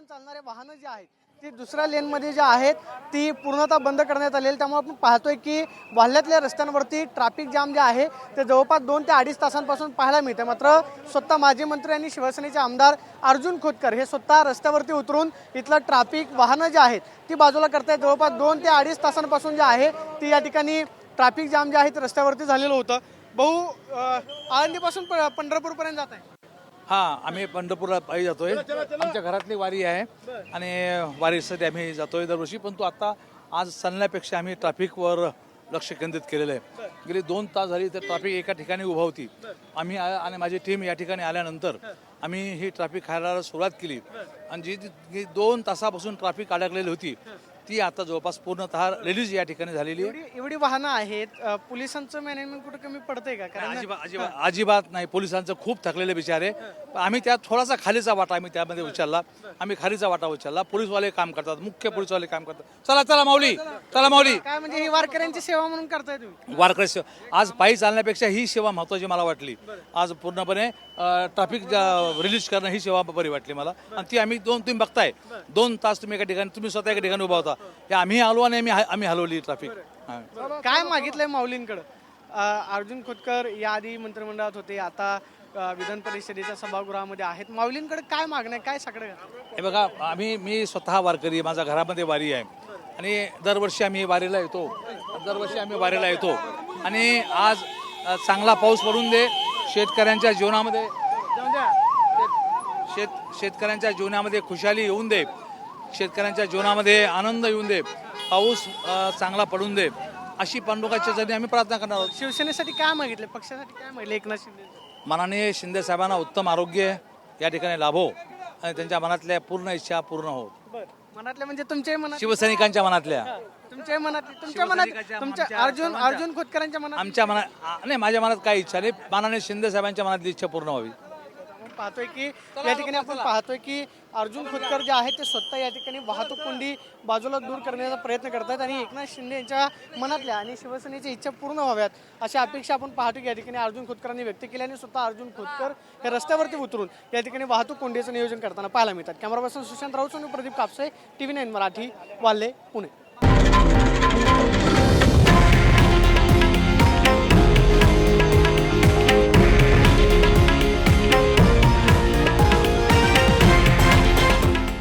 चालणारे वाहनं जे आहेत ती दुसऱ्या लेनमध्ये जे आहेत ती पूर्णतः बंद करण्यात आलेली, त्यामुळे आपण पाहतोय की वाल्ह्यातल्या रस्त्यांवरती ट्रॅफिक जाम जे आहे ते जवळपास 2 ते 2.5 तासांपासून पाहायला मिळते। मात्र स्वतः माजी मंत्री आणि शिवसेनेचे आमदार अर्जुन खोतकर हे स्वतः रस्त्यावरती उतरून इथलं ट्रॅफिक वाहनं जे आहेत ती बाजूला करतायत। जवळपास 2 ते 2.5 तासांपासून जे आहे ती या ठिकाणी ट्रॅफिक जाम जे आहे ते रस्त्यावरती झालेलं होतं। भाऊ, आळंदीपासून पंढरपूरपर्यंत जात आहे? हां, आम्ही पंढरपूरला पायी जातोय। आमच्या घरातली वारी आहे आणि वारीसाठी आम्ही जातोय दरवर्षी, परंतु आता आज चालण्यापेक्षा आम्ही ट्रॅफिकवर लक्ष केंद्रित केलेलं आहे। गेली 2 तास झाली तर ट्रॅफिक एका ठिकाणी उभा होती। आम्ही आणि माझी टीम या ठिकाणी आल्यानंतर आम्ही ही ट्रॅफिक हाताळायला सुरुवात केली आणि जी 2 तासापासून ट्रॅफिक अडकलेली होती ती आता जवळपास पूर्णतः रिलीज या ठिकाणी झालेली आहे। एवढी वाहनं आहेत, पोलिसांचं मॅनेजमेंट कुठे कमी पडतंय का? अजिबात नाही, पोलिसांचं खूप थकलेले बिचारे। आम्ही त्यात थोडासा खालीचा वाटा आम्ही त्यामध्ये उचलला, आम्ही खालीचा वाटा उचलला। पोलीसवाले काम करतात, मुख्य पोलीसवाले काम करतात। चला चला माऊली, चला माऊली। काय म्हणजे ही वारकऱ्यांची सेवा म्हणून करताय तुम्ही? वारकरी आज पायी चालण्यापेक्षा ही सेवा महत्त्वाची मला वाटली। आज पूर्णपणे ट्रॅफिक रिलीज करणं ही सेवा बरी वाटली मला आणि ती आम्ही तुम्ही बघताय 2 तास तुम्ही एका ठिकाणी, तुम्ही स्वतः एका ठिकाणी उभा होता, हे आम्ही आलो आणि आम्ही हलवली ट्रॅफिक। काय मागितलंय माऊलींकडे? अर्जुन खोतकर याआधी मंत्रिमंडळात होते, आता विधान परिषदेच्या सभागृहामध्ये आहेत। माऊलींकडे काय मागणं आहे, काय सगळं? हे बघा, मी स्वतः वारकरी, माझ्या घरामध्ये वारी आहे आणि दरवर्षी आम्ही वारीला येतो आणि आज चांगला पाऊस पडून दे, शेतकऱ्यांच्या जीवनामध्ये खुशाली येऊन दे, शेतकऱ्यांच्या जीवनामध्ये आनंद येऊन दे, पाऊस चांगला पडून दे, अशी पांडुरंगाच्या चरणी आम्ही प्रार्थना करणार आहोत। शिवसेनेसाठी काय मागितले, पक्षासाठी काय मागितले? एकनाथ शिंदे माननीय शिंदे साहेबांना उत्तम आरोग्य या ठिकाणी लाभो आणि त्यांच्या मनातल्या पूर्ण इच्छा पूर्ण हो। मनातल्या म्हणजे तुमच्या मनात, शिवसैनिकांच्या मनातल्या, तुमच्या मनात अर्जुन खोतकरांच्या मनात, आमच्या मनात नाही, माझ्या मनात काही इच्छा नाही, माननीय शिंदे साहेबांच्या मनातली इच्छा पूर्ण व्हावी। पाहतोय की या ठिकाणी आपण पाहतोय की अर्जुन खोतकर जे आहेत ते स्वतः या ठिकाणी वाहतूक कोंडी बाजूला दूर करण्याचा प्रयत्न करतात आणि एकनाथ शिंदे यांच्या मनातल्या आणि शिवसेनेच्या इच्छा पूर्ण व्हाव्यात अशी अपेक्षा आपण पाहतो की या ठिकाणी अर्जुन खोतकरांनी व्यक्त केली आणि स्वतः अर्जुन खोतकर हे रस्त्यावरती उतरून या ठिकाणी वाहतूक कोंडीचं नियोजन करताना पाहायला मिळतात। Camera person Sushant Raut, Pradeep Kapse, TV9 Marathi, Walhe, Pune.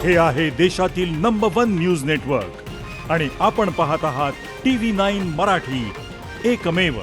हे आहे देशातील नंबर 1 न्यूज नेटवर्क आणि आपण पाहत आहात TV9 मराठी, एकमेव।